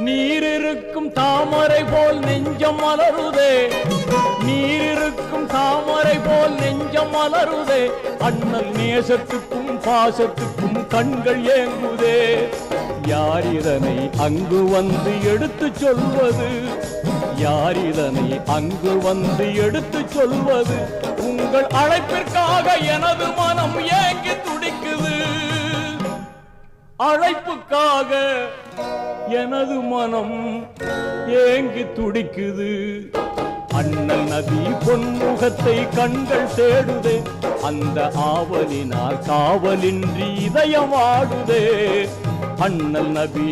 நீரிருக்கும் தாமரை போல் நெஞ்சம் மலருதே, நீரிருக்கும் தாமரை போல் நெஞ்சம் மலருதே, அண்ணல் நேசத்துக்கும் பாசத்துக்கும் கண்கள் ஏங்குதே. யார் இதனை அங்கு வந்து எடுத்து சொல்வது, யார் இதனை அங்கு வந்து எடுத்து சொல்வது? உங்கள் அழைப்பிற்காக எனது மனம் ஏங்கி துடிக்குது, அழைப்புக்காக எனது மனம் ஏங்கி துடிக்குது. அண்ணல் நபி பொன்முகத்தை கண்கள் தேடுதே, அந்த ஆவலினால் காவலின்றி இதயம் ஆடுதே. அண்ணல் நபி